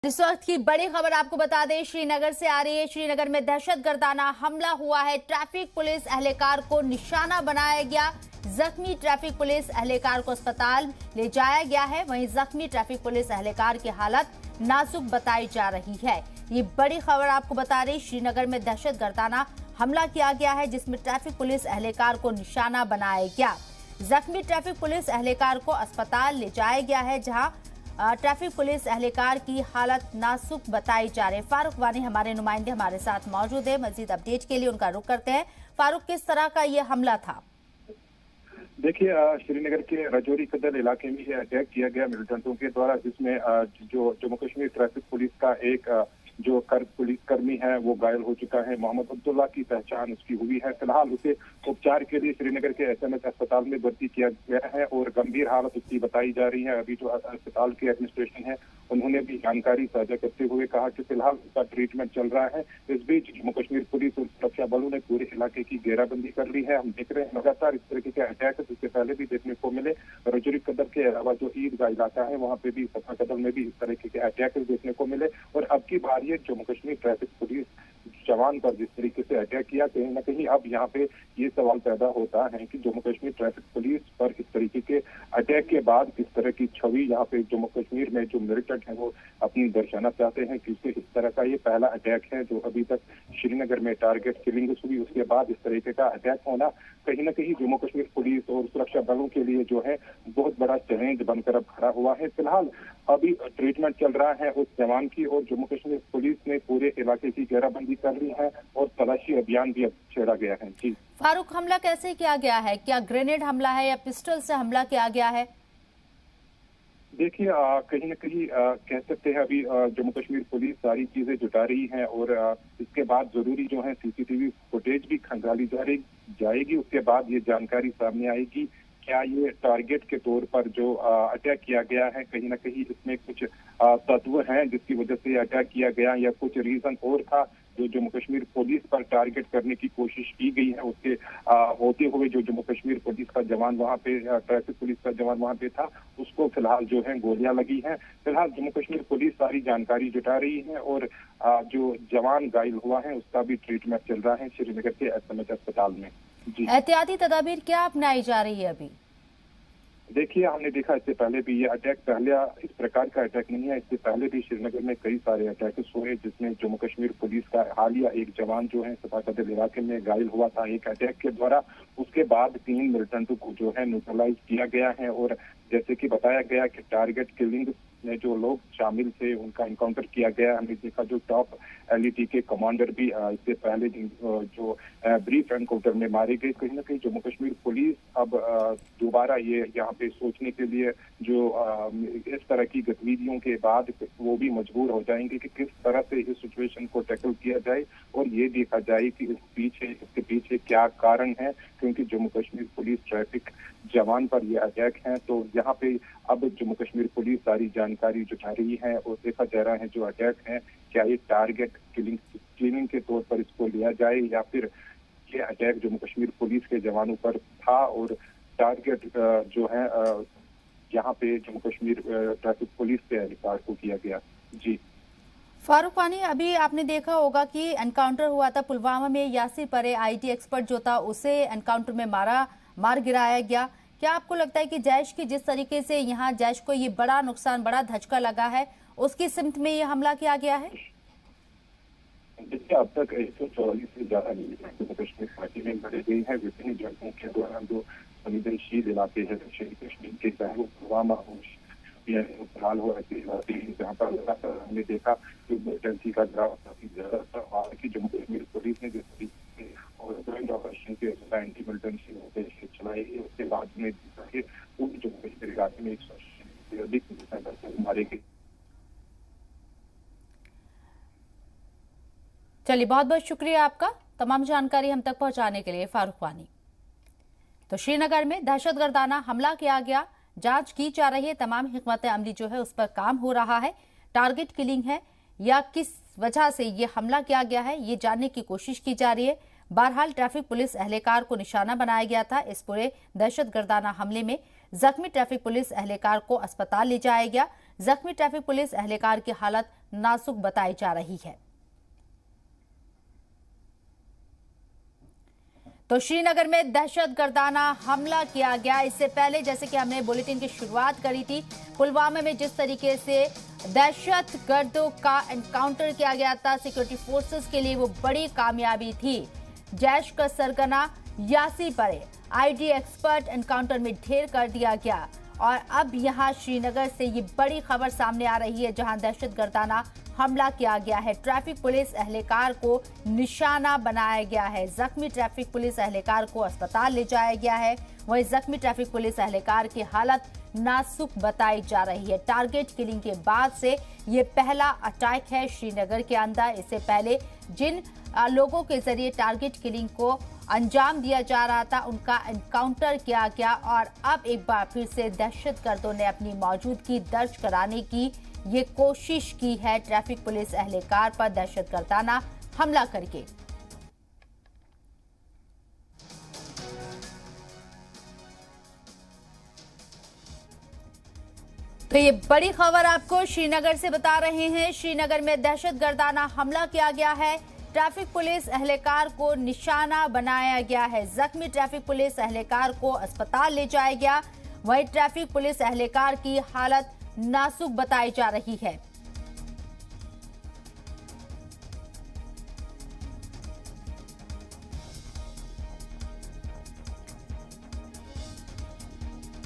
इस वक्त की बड़ी खबर आपको बता दें, श्रीनगर से आ रही है। श्रीनगर में दहशतगर्दाना हमला हुआ है। ट्रैफिक पुलिस एहलकार को निशाना बनाया गया। जख्मी ट्रैफिक पुलिस एहलकार को अस्पताल ले जाया गया है। वहीं जख्मी ट्रैफिक पुलिस एहलकार की हालत नाजुक बताई जा रही है। ये बड़ी खबर आपको बता रही, श्रीनगर में दहशतगर्दाना हमला किया गया है, जिसमें ट्रैफिक पुलिस एहलकार को निशाना बनाया गया। जख्मी ट्रैफिक पुलिस एहलकार को अस्पताल ले जाया गया है, जहां ट्रैफिक पुलिस एहलकार की हालत नाजुक बताई जा रही है। फारूक वानी हमारे नुमाइंदे हमारे साथ मौजूद है। मजीद अपडेट के लिए उनका रुख करते हैं। फारूक, किस तरह का ये हमला था? देखिए, श्रीनगर के रजौरी कदर इलाके में यह अटैक किया गया मिलिटेंटों के द्वारा, जिसमें जो जम्मू कश्मीर ट्रैफिक पुलिस का एक जो पुलिसकर्मी है वो घायल हो चुका है। मोहम्मद अब्दुल्ला की पहचान उसकी हुई है। फिलहाल उसे उपचार के लिए श्रीनगर के एसएमएच अस्पताल में भर्ती किया गया है और गंभीर हालत उसकी बताई जा रही है। अभी जो अस्पताल के एडमिनिस्ट्रेशन है उन्होंने भी जानकारी साझा करते हुए कहा कि फिलहाल उसका ट्रीटमेंट चल रहा है। इस बीच जम्मू कश्मीर पुलिस और सुरक्षा बलों ने पूरे इलाके की घेराबंदी कर ली है। हम देख रहे हैं लगातार इस तरीके के अटैक इससे पहले भी देखने को मिले। रजौरी कदर के अलावा जो ईदगाह इलाका है वहाँ पे भी, सफा कदर में भी इस तरीके के अटैक देखने को मिले। और अब की बार ये जम्मू कश्मीर ट्रैफिक पुलिस जवान पर जिस तरीके से अटैक किया, कहीं ना कहीं अब यहाँ पे ये सवाल पैदा होता है कि जम्मू कश्मीर ट्रैफिक पुलिस पर इस तरीके के अटैक के बाद किस तरह की छवि यहाँ पे जम्मू कश्मीर में जो मिलिटेंट है वो अपनी दर्शाना चाहते हैं। क्योंकि इस तरह का ये पहला अटैक है जो अभी तक श्रीनगर में टारगेट किलिंग हुई, उसके बाद इस तरीके का अटैक होना कहीं ना कहीं जम्मू कश्मीर पुलिस और सुरक्षा बलों के लिए जो है बहुत बड़ा चैलेंज बनकर अब खड़ा हुआ है। फिलहाल अभी ट्रीटमेंट चल रहा है उस जवान की और जम्मू कश्मीर पुलिस ने पूरे इलाके की घेराबंदी कर ली है और तलाशी अभियान भी अब छेड़ा गया है। जी फारूक, हमला कैसे किया गया है? क्या ग्रेनेड हमला है या पिस्टल से हमला किया गया है? देखिए, कहीं ना कहीं कह सकते हैं अभी जम्मू कश्मीर पुलिस सारी चीजें जुटा रही है और इसके बाद जरूरी जो है सीसीटीवी फुटेज भी खंगाली जाएगी। उसके बाद ये जानकारी सामने आएगी क्या ये टारगेट के तौर पर जो अटैक किया गया है, कहीं ना कहीं इसमें कुछ तत्व हैं जिसकी वजह से अटैक किया गया या कुछ रीजन और था जो जम्मू कश्मीर पुलिस पर टारगेट करने की कोशिश की गई है। उसके होते हुए जो जम्मू कश्मीर पुलिस का जवान वहाँ पे, ट्रैफिक पुलिस का जवान वहाँ पे था, उसको फिलहाल जो है गोलियां लगी हैं। फिलहाल जम्मू कश्मीर पुलिस सारी जानकारी जुटा रही है और जो जवान घायल हुआ है उसका भी ट्रीटमेंट चल रहा है श्रीनगर के एसएमएच अस्पताल में। जी, एहतियाती तदाबीर क्या अपनाई जा रही है अभी? देखिए, हमने देखा इससे पहले भी ये अटैक पहले इस प्रकार का अटैक नहीं है। इससे पहले भी श्रीनगर में कई सारे अटैक्स हुए जिसमें जम्मू कश्मीर पुलिस का हालिया एक जवान जो है सफा कदर इलाके में घायल हुआ था एक अटैक के द्वारा। उसके बाद 3 मिलिटेंटों को जो है न्यूट्रलाइज किया गया है और जैसे कि बताया गया कि टारगेट किलिंग में जो लोग शामिल थे उनका इनकाउंटर किया गया। हमने देखा जो टॉप एलईटी के कमांडर भी इससे पहले जो ब्रीफ एनकाउंटर में मारे गए। कहीं ना कहीं जम्मू कश्मीर पुलिस अब दोबारा ये यहाँ पे सोचने के लिए जो इस तरह की गतिविधियों के बाद वो भी मजबूर हो जाएंगे कि किस तरह से इस सिचुएशन को टैकल किया जाए और ये देखा जाए कि इसके पीछे क्या कारण है। क्योंकि जम्मू कश्मीर पुलिस ट्रैफिक जवान पर यह अटैक है, तो यहाँ पे अब जम्मू कश्मीर पुलिस सारी जानकारी जुटा रही है और देखा जा रहा है जो अटैक है क्या ये टारगेट किलिंग के तौर पर इसको लिया जाए या फिर ये अटैक जम्मू कश्मीर पुलिस के जवानों पर था और टारगेट जो है यहाँ पे जम्मू कश्मीर ट्रैफिक पुलिस के अधिकार को किया गया। जी फारूक वानी, अभी आपने देखा होगा कि एनकाउंटर हुआ था पुलवामा में। यासिर परे आईटी एक्सपर्ट जो था उसे एनकाउंटर में मार गिराया गया। क्या आपको लगता है कि जैश की जिस तरीके से यहाँ जैश को ये बड़ा नुकसान, बड़ा धचका लगा है, उसकी सिमत में ये हमला किया गया है? देखिए, अब तक 144 से ज्यादा जम्मू कश्मीर घाटी में बढ़ गई है। विभिन्न जगहों के दौरान जो संवेदनशील इलाके हैं दक्षिणी कश्मीर के, चाहे वो पुलवामा हो हाल हो, ऐसे इलाके जहाँ पर लगातार हमने देखा कि मिलिटेंसी का ड्राव काफी ज्यादा था। हालांकि जम्मू कश्मीर पुलिस ने जिस तरीके और ज्वाइंट ऑपरेशन के एंटी मिलिटेंसी ऑपरेशन चलाई है उसके बाद में देखा कि पूरे जम्मू कश्मीर इलाके में 180 से अधिक मारे गए। चलिए, बहुत बहुत शुक्रिया आपका तमाम जानकारी हम तक पहुंचाने के लिए, फारूक वानी। तो श्रीनगर में दहशतगर्दाना हमला किया गया, जांच की जा रही है, तमाम हिकमत अमली जो है उस पर काम हो रहा है। टारगेट किलिंग है या किस वजह से ये हमला किया गया है ये जानने की कोशिश की जा रही है। बहरहाल ट्रैफिक पुलिस एहलकार को निशाना बनाया गया था। इस पूरे दहशतगर्दाना हमले में जख्मी ट्रैफिक पुलिस एहलकार को अस्पताल ले जाया गया। जख्मी ट्रैफिक पुलिस एहलकार की हालत नाजुक बताई जा रही है। तो श्रीनगर में दहशतगर्दाना हमला किया गया। इससे पहले जैसे कि हमने बुलेटिन की शुरुआत करी थी, पुलवामा में जिस तरीके से दहशतगर्दों का एनकाउंटर किया गया था, सिक्योरिटी फोर्सेस के लिए वो बड़ी कामयाबी थी। जैश का सरगना यासी परे आईडी एक्सपर्ट एनकाउंटर में ढेर कर दिया गया। और अब यहां श्रीनगर से ये बड़ी खबर सामने आ रही है, जहां दहशतगर्दाना हमला किया गया है। ट्रैफिक पुलिस एहलकार को निशाना बनाया गया है। जख्मी ट्रैफिक पुलिस एहलकार को अस्पताल ले जाया गया है। वहीं जख्मी ट्रैफिक पुलिस एहलकार की हालत नाजुक बताई जा रही है। टारगेट किलिंग के बाद से ये पहला अटैक है श्रीनगर के अंदर। इससे पहले जिन लोगों के जरिए टारगेट किलिंग को अंजाम दिया जा रहा था, उनका एनकाउंटर किया गया और अब एक बार फिर से दहशतगर्दों ने अपनी मौजूदगी दर्ज कराने की ये कोशिश की है ट्रैफिक पुलिस एहलकार पर दहशतगर्दाना हमला करके। तो ये बड़ी खबर आपको श्रीनगर से बता रहे हैं। श्रीनगर में दहशतगर्दाना हमला किया गया है। ट्रैफिक पुलिस एहलकार को निशाना बनाया गया है। जख्मी ट्रैफिक पुलिस एहलकार को अस्पताल ले जाया गया। वहीं ट्रैफिक पुलिस एहलकार की हालत नाजुक बताई जा रही है।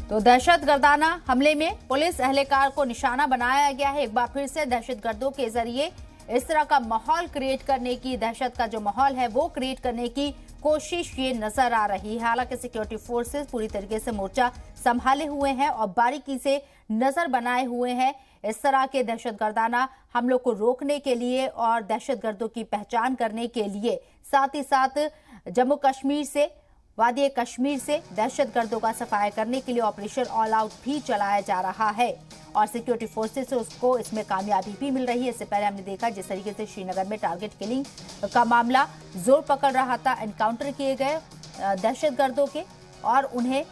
तो दहशतगर्दाना हमले में पुलिस एहलकार को निशाना बनाया गया है। एक बार फिर से दहशतगर्दों के जरिए इस तरह का माहौल क्रिएट करने की, दहशत का जो माहौल है वो क्रिएट करने की कोशिश ये नजर आ रही है। हालांकि सिक्योरिटी फोर्सेस पूरी तरीके से मोर्चा संभाले हुए हैं और बारीकी से नजर बनाए हुए हैं इस तरह के दहशतगर्दाना हमलों को रोकने के लिए और दहशतगर्दों की पहचान करने के लिए। साथ ही साथ जम्मू कश्मीर से, वादी कश्मीर से दहशतगर्दों का सफाया करने के लिए ऑपरेशन ऑल आउट भी चलाया जा रहा है और सिक्योरिटी फोर्सेस से उसको इसमें कामयाबी भी मिल रही है। इससे पहले हमने देखा जिस तरीके से श्रीनगर में टारगेट किलिंग का मामला जोर पकड़ रहा था, एनकाउंटर किए गए दहशतगर्दों के और उन्हें,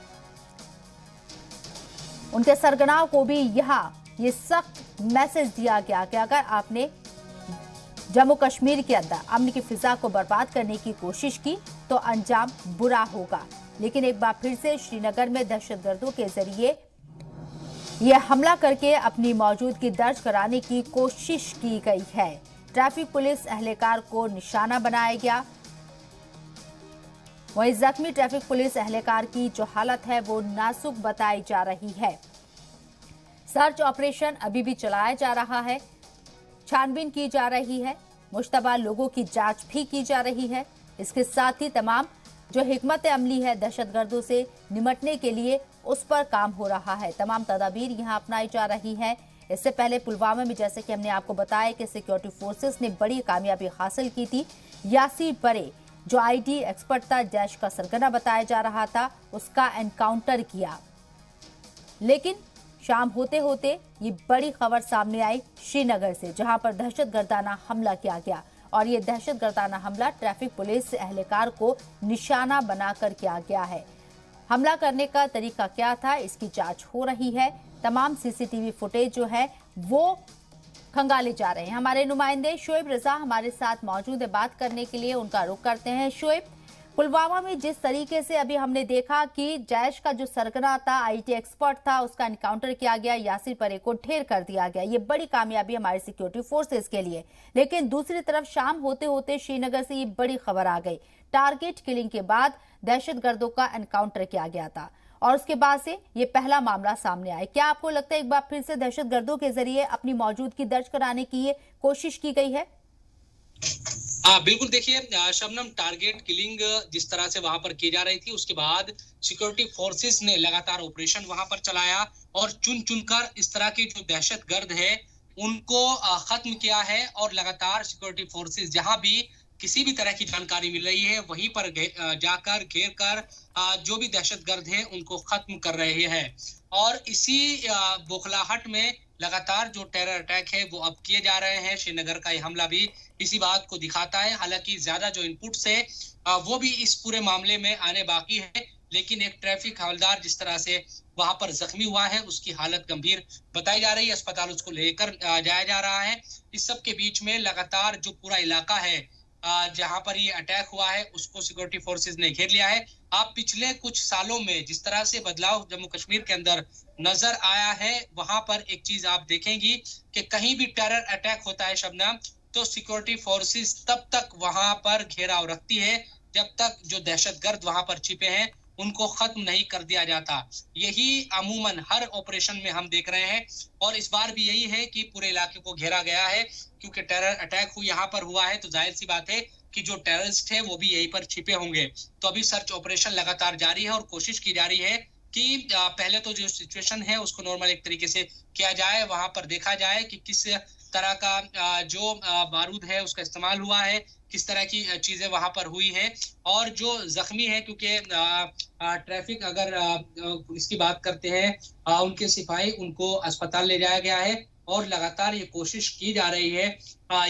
उनके सरगनाओं को भी यहाँ ये सख्त मैसेज दिया गया कि अगर आपने जम्मू कश्मीर के अंदर अमन की फिजा को बर्बाद करने की कोशिश की तो अंजाम बुरा होगा। लेकिन एक बार फिर से श्रीनगर में दहशतगर्दों के जरिए यह हमला करके अपनी मौजूदगी दर्ज कराने की कोशिश की गई है। ट्रैफिक पुलिस एहलकार को निशाना बनाया गया। वहीं जख्मी ट्रैफिक पुलिस एहलकार की जो हालत है वो नाजुक बताई जा रही है। सर्च ऑपरेशन अभी भी चलाया जा रहा है, छानबीन की जा रही है, मुश्तबा लोगों की जांच भी की जा रही है। इसके साथ ही तमाम जो हिकमत अमली है दहशतगर्दों से निमटने के लिए उस पर काम हो रहा है। तमाम तदाबीर यहां अपनाई जा रही हैं। इससे पहले पुलवामा में जैसे कि हमने आपको बताया कि सिक्योरिटी फोर्सेस ने बड़ी कामयाबी हासिल की थी। यासी परे जो आईडी एक्सपर्ट था, जैश का सरगना बताया जा रहा था, उसका एनकाउंटर किया। लेकिन शाम होते होते ये बड़ी खबर सामने आई श्रीनगर से, जहां पर दहशतगर्दाना हमला किया गया और ये दहशतगर्दाना हमला ट्रैफिक पुलिस एहलकार को निशाना बनाकर किया गया है। हमला करने का तरीका क्या था, इसकी जांच हो रही है। तमाम सीसीटीवी फुटेज जो है वो खंगाले जा रहे हैं। हमारे नुमाइंदे शोएब रजा हमारे साथ मौजूद है, बात करने के लिए उनका रुख करते हैं। शोएब, पुलवामा में जिस तरीके से अभी हमने देखा कि जैश का जो सरगना था, आईटी एक्सपर्ट था, उसका एनकाउंटर किया गया, यासिर परे को ढेर कर दिया गया, ये बड़ी कामयाबी हमारे सिक्योरिटी फोर्सेस के लिए। लेकिन दूसरी तरफ शाम होते होते श्रीनगर से ये बड़ी खबर आ गई, टारगेट किलिंग के बाद दहशतगर्दों का एनकाउंटर किया गया था और उसके बाद से ये पहला मामला सामने आया। क्या आपको लगता है एक बार फिर से दहशतगर्दों के जरिए अपनी मौजूदगी दर्ज कराने की ये कोशिश की गई है? बिल्कुल। देखिए शबनम, टारगेट किलिंग जिस तरह से वहां पर की जा रही थी, उसके बाद सिक्योरिटी फोर्सेस ने लगातार ऑपरेशन वहां पर चलाया और चुन चुनकर इस तरह के जो दहशतगर्द है उनको खत्म किया है और लगातार सिक्योरिटी फोर्सेस जहां भी किसी भी तरह की जानकारी मिल रही है वहीं पर जाकर घेर कर जो भी दहशतगर्द है उनको खत्म कर रहे हैं। और इसी बौखलाहट में लगातार जो टेरर अटैक है वो अब किए जा रहे हैं। श्रीनगर का यह हमला भी इसी बात को दिखाता है। हालांकि ज्यादा जो इनपुट्स है वो भी इस पूरे मामले में आने बाकी है, लेकिन एक ट्रैफिक हवलदार जिस तरह से वहां पर जख्मी हुआ है, उसकी हालत गंभीर बताई जा रही है, अस्पताल उसको लेकर जाया जा रहा है। इस सब के बीच में लगातार जो पूरा इलाका है जहां पर ये अटैक हुआ है, उसको सिक्योरिटी फोर्सेस ने घेर लिया है। आप पिछले कुछ सालों में जिस तरह से बदलाव जम्मू कश्मीर के अंदर नजर आया है, वहां पर एक चीज आप देखेंगी कि कहीं भी टेरर अटैक होता है शबनम, तो सिक्योरिटी फोर्सेस तब तक वहां पर घेराव रखती है जब तक जो दहशतगर्द वहां पर छिपे हैं उनको खत्म नहीं कर दिया जाता। यही अमूमन हर ऑपरेशन में हम देख रहे हैं, और इस बार भी यही है कि पूरे इलाके को घेरा गया है, क्योंकि टेरर अटैक यहाँ पर हुआ है, तो जाहिर सी बात है कि जो टेररिस्ट है वो भी यहीं पर छिपे होंगे। तो अभी सर्च ऑपरेशन लगातार जारी है और कोशिश की जा रही है कि पहले तो जो सिचुएशन है उसको नॉर्मल एक तरीके से किया जाए, वहां पर देखा जाए कि किस तरह का जो बारूद है उसका इस्तेमाल हुआ है, किस तरह की चीजें वहां पर हुई है, और जो जख्मी है, क्योंकि ट्रैफक अगर इसकी बात करते हैं उनके सिपाही, उनको अस्पताल ले जाया गया है और लगातार ये कोशिश की जा रही है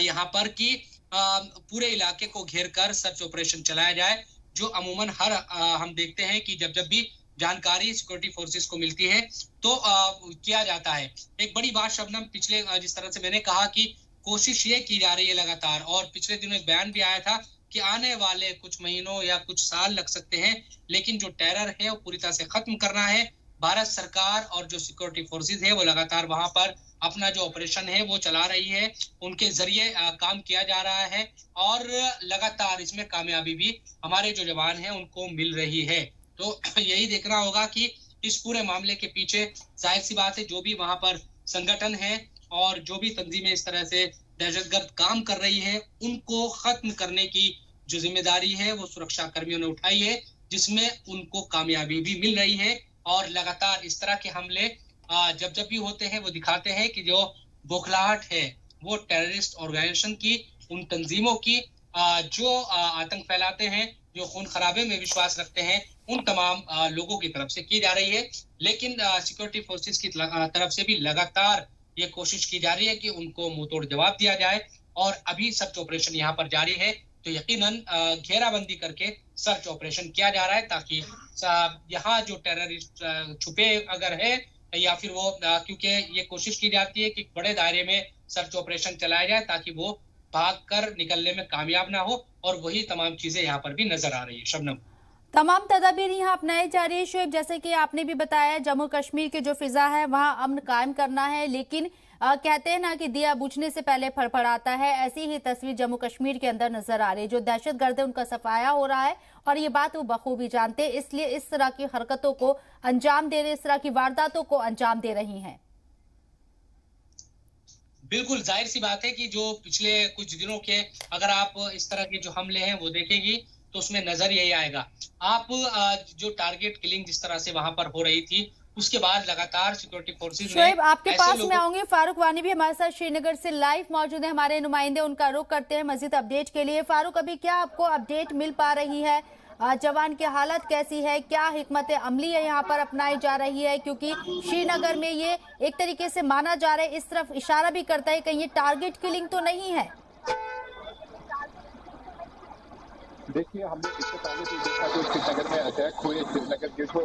यहाँ पर कि पूरे इलाके को घेर कर सर्च ऑपरेशन चलाया जाए, जो अमूमन हर हम देखते हैं कि जब भी जानकारी सिक्योरिटी फोर्सेस को मिलती है तो किया जाता है। एक बड़ी बात शबनम, पिछले जिस तरह से मैंने कहा कि कोशिश ये की जा रही है लगातार, और पिछले दिनों एक बयान भी आया था कि आने वाले कुछ महीनों या कुछ साल लग सकते हैं, लेकिन जो टेरर है वो पूरी तरह से खत्म करना है। भारत सरकार और जो सिक्योरिटी फोर्सेस है वो लगातार वहां पर अपना जो ऑपरेशन है वो चला रही है, उनके जरिए काम किया जा रहा है, और लगातार इसमें कामयाबी भी हमारे जो जवान हैं उनको मिल रही है। तो यही देखना होगा कि इस पूरे मामले के पीछे जाहिर सी बात है जो भी वहां पर संगठन है और जो भी तंजीमें इस तरह से दहशतगर्द काम कर रही है, उनको खत्म करने की जो जिम्मेदारी है वो सुरक्षा कर्मियों ने उठाई है, जिसमें उनको कामयाबी भी मिल रही है। और लगातार इस तरह के हमले जब भी होते हैं वो दिखाते हैं कि जो बौखलाहट है वो टेररिस्ट ऑर्गेनाइजेशन की, उन तंजीमों की जो आतंक फैलाते हैं, जो खून खराबे में विश्वास रखते हैं, उन तमाम लोगों की तरफ से की जा रही है। लेकिन सिक्योरिटी फोर्सेस की तरफ से भी लगातार ये कोशिश की जा रही है कि उनको मुंह तोड़ जवाब दिया जाए, और अभी सर्च ऑपरेशन यहाँ पर जारी है, तो यकीनन घेराबंदी करके सर्च ऑपरेशन किया जा रहा है, ताकि यहाँ जो टेररिस्ट छुपे अगर है या फिर वो क्योंकि ये कोशिश की जाती है कि बड़े दायरे में सर्च ऑपरेशन चलाया जाए ताकि वो भागकर निकलने में कामयाब ना हो, और वही तमाम चीजें यहाँ पर भी नजर आ रही है शबनम। तमाम तदाबीर यहाँ अपनाई जा रही है शुएब, जैसे कि आपने भी बताया जम्मू कश्मीर की जो फिजा है वहाँ अमन कायम करना है, लेकिन कहते हैं ना कि दिया बुझने से पहले फड़फड़ाता है, ऐसी ही तस्वीर जम्मू कश्मीर के अंदर नजर आ रही है। जो दहशतगर्द है उनका सफाया हो रहा है, और ये बात वो बखूबी जानते हैं, इसलिए इस तरह की हरकतों को अंजाम दे रहे, इस तरह की वारदातों को अंजाम दे रही हैं। बिल्कुल जाहिर सी बात है कि जो पिछले कुछ दिनों के अगर आप इस तरह के जो हमले हैं वो देखेंगी तो उसमें नजर यही आएगा। आप जो टारगेट किलिंग जिस तरह से वहां पर हो रही थी, उसके बाद लगातार सिक्योरिटी फोर्सेस शुएब आपके पास में आऊंगे, फारूक वानी भी हमारे साथ श्रीनगर से लाइव मौजूद है, हमारे नुमाइंदे, उनका रुख करते हैं मजीद अपडेट के लिए। फारूक, अभी क्या आपको अपडेट मिल पा रही है, जवान की हालत कैसी है, क्या हिकमत अमली है यहाँ पर अपनाई जा रही है, क्योंकि श्रीनगर में ये एक तरीके से माना जा रहा है, इस तरफ इशारा भी करता है कहीं ये टारगेट किलिंग तो नहीं है? देखिए, हमने इससे पहले भी देखा जो श्रीनगर में अटैक हुए, श्रीनगर के जो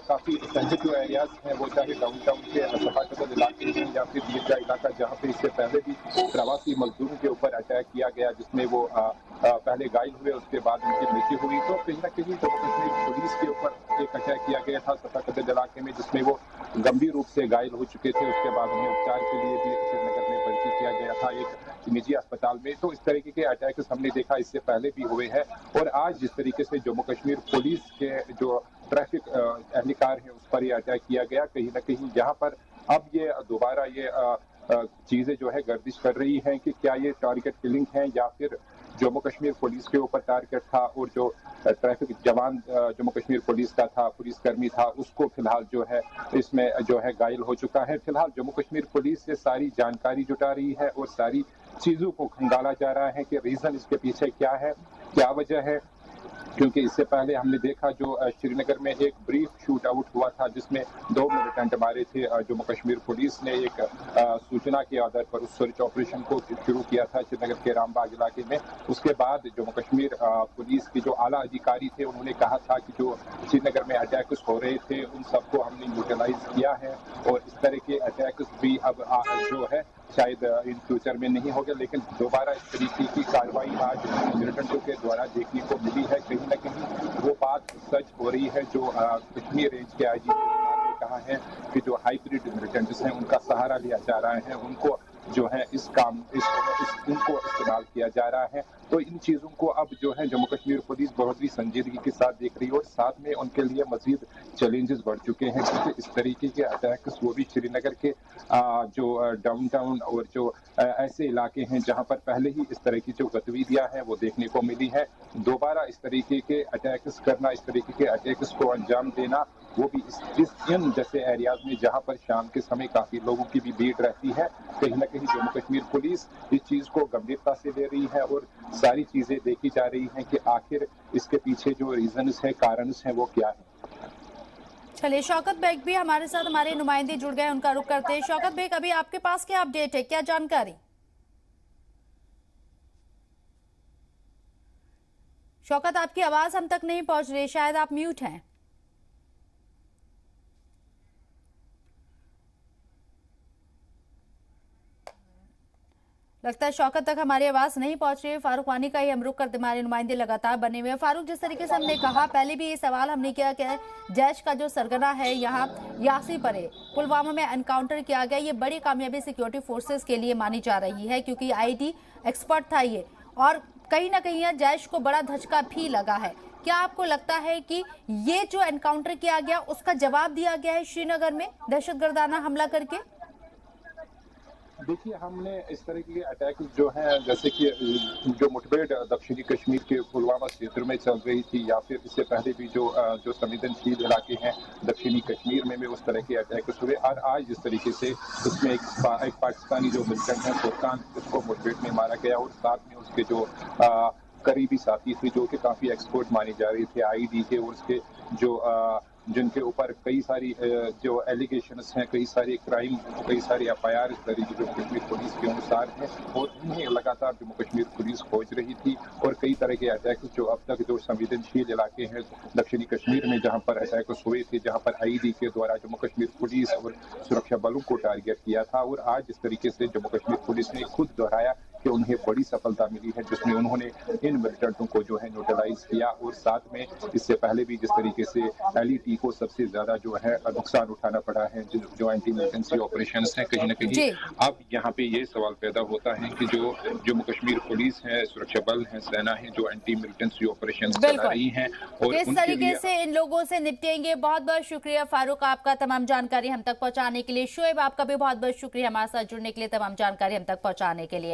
काफी सेंसिटिव एरियाज हैं, वो चाहे डाउनटाउन के सफाकत इलाके हैं या फिर ईदगाह इलाका, जहाँ पे इससे पहले भी प्रवासी मजदूरों के ऊपर अटैक किया गया, जिसमें वो पहले घायल हुए, उसके बाद उनकी मृत्यु हुई। तो कहीं न कहीं जम्मू कश्मीर पुलिस के ऊपर एक अटैक किया गया था सफाकत इलाके में, जिसमें वो गंभीर रूप से घायल हो चुके थे। उसके बाद उन्हें उपचार के लिए भी श्रीनगर में भर्ती किया गया था एक निजी अस्पताल में। तो इस तरीके के अटैक्स हमने देखा इससे पहले भी हुए हैं, और आज जिस तरीके से जम्मू कश्मीर पुलिस के जो ट्रैफिक एहलकार है उस पर ये अटैक किया गया, कहीं ना कहीं यहाँ पर अब ये दोबारा ये चीजें जो है गर्दिश कर रही हैं कि क्या ये टारगेट किलिंग है या फिर जम्मू कश्मीर पुलिस के ऊपर टारगेट था, और जो ट्रैफिक जवान जम्मू कश्मीर पुलिस का था, पुलिसकर्मी था, उसको फिलहाल जो है इसमें जो है घायल हो चुका है। फिलहाल जम्मू कश्मीर पुलिस से सारी जानकारी जुटा रही है और सारी चीजों को खंगाला जा रहा है कि रीजन इसके पीछे क्या है, क्या वजह है, क्योंकि इससे पहले हमने देखा जो श्रीनगर में एक ब्रीफ शूट आउट हुआ था जिसमें 2 मिलिटेंट मारे थे। जम्मू कश्मीर पुलिस ने एक सूचना के आधार पर उस सर्च ऑपरेशन को शुरू किया था श्रीनगर के रामबाग इलाके में। उसके बाद जम्मू कश्मीर पुलिस के जो आला अधिकारी थे उन्होंने कहा था कि जो श्रीनगर में अटैक्स हो रहे थे उन सबको हमने न्यूट्रलाइज किया है और इस तरह के अटैक्स भी अब जो है शायद इन फ्यूचर में नहीं होगा, लेकिन दोबारा इस तरीके की कार्रवाई आज मिलिटेंटों के द्वारा देखने को मिली है। कहीं न कहीं वो बात सच हो रही है जो कश्मीर रेंज के आईजी ने कहा है कि जो हाइब्रिड मिलिटेंट्स हैं उनका सहारा लिया जा रहा है, उनको जो है उनको इस्तेमाल किया जा रहा है। तो इन चीज़ों को अब जो है जम्मू कश्मीर पुलिस बहुत ही संजीदगी के साथ देख रही है और साथ में उनके लिए मजीद चैलेंजेस बढ़ चुके हैं क्योंकि इस तरीके के अटैक्स वो भी श्रीनगर के जो डाउनटाउन और जो ऐसे इलाके हैं जहां पर पहले ही इस तरह की जो गतिविधियां हैं वो देखने को मिली है। दोबारा इस तरीके के अटैक्स करना, इस तरीके के अटैक्स को अंजाम देना, वो भी इन जैसे एरियाज में जहां पर शाम के समय काफी लोगों की भी भीड़ रहती है। कहीं न कहीं जम्मू कश्मीर पुलिस इस चीज को गंभीरता से ले रही है और सारी चीजें देखी जा रही हैं कि आखिर इसके पीछे जो रीजंस है, कारणस हैं, वो क्या है। चलिए, शौकत बेग भी हमारे साथ, हमारे नुमाइंदे जुड़ गए, उनका रुख करते हैं। शौकत बेग, अभी आपके पास क्या अपडेट है, क्या जानकारी? शौकत, आपकी आवाज हम तक नहीं पहुंच रही, शायद आप म्यूट हैं। लगता है शौकत तक हमारी आवाज नहीं पहुंच रही है। फारूक वानी का ही हम रुख करते, हमारे नुमाइंदे लगातार बने हुए हैं। फारूक, जिस तरीके से हमने कहा, पहले भी ये सवाल हमने किया कि जैश का जो सरगना है यहाँ यासी परे पुलवामा में एनकाउंटर किया गया, ये बड़ी कामयाबी सिक्योरिटी फोर्सेस के लिए मानी जा रही है क्योंकि आईटी एक्सपर्ट था ये, और कहीं ना कहीं जैश को बड़ा धचका भी लगा है। क्या आपको लगता है कि ये जो एनकाउंटर किया गया उसका जवाब दिया गया है श्रीनगर में दहशतगर्दाना हमला करके? देखिए, हमने इस तरह के अटैक जो हैं, जैसे कि जो मुठभेड़ दक्षिणी कश्मीर के पुलवामा क्षेत्र में चल रही थी या फिर इससे पहले भी जो संवेदनशील इलाके हैं दक्षिणी कश्मीर में उस तरह के अटैक्स हुए, और आज जिस तरीके से उसमें एक पाकिस्तानी जो मिलिटेंट है फुरकान, उसको मुठभेड़ में मारा गया और साथ में उसके जो करीबी साथी थे जो कि काफ़ी एक्सपर्ट माने जा रहे थे आईडी के, और उसके जो जिनके ऊपर कई सारी जो एलिगेशंस हैं, कई सारे क्राइम, कई सारे एफआईआर इस तरीके जो कश्मीर पुलिस के अनुसार हैं और उन्हें लगातार जम्मू कश्मीर पुलिस खोज रही थी। और कई तरह के अटैक्स जो अब तक जो संवेदनशील इलाके हैं दक्षिणी कश्मीर में जहां पर अटैक्स हुए थे, जहां पर आईडी के द्वारा जम्मू कश्मीर पुलिस और सुरक्षा बलों को टारगेट किया था, और आज इस तरीके से जम्मू कश्मीर पुलिस ने खुद दोहराया कि उन्हें बड़ी सफलता मिली है जिसमें उन्होंने इन मिलिटेंटों को जो है न्यूट्रलाइज किया। और साथ में इससे पहले भी जिस तरीके से एलईटी को सबसे ज्यादा जो है नुकसान उठाना पड़ा है जो एंटी मिलिटेंसी ऑपरेशंस हैं, कहीं ना कहीं अब यहाँ पे ये सवाल पैदा होता है कि जो जम्मू कश्मीर पुलिस है, सुरक्षा बल है, सेना है, जो एंटी मिलिटेंसी ऑपरेशंस चला रही हैं और किस तरीके से इन लोगों से निपटेंगे। बहुत बहुत शुक्रिया फारूक, आपका तमाम जानकारी हम तक पहुंचाने के लिए। शोएब, आपका भी बहुत बहुत शुक्रिया हमारे साथ जुड़ने के लिए, तमाम जानकारी हम तक पहुंचाने के लिए।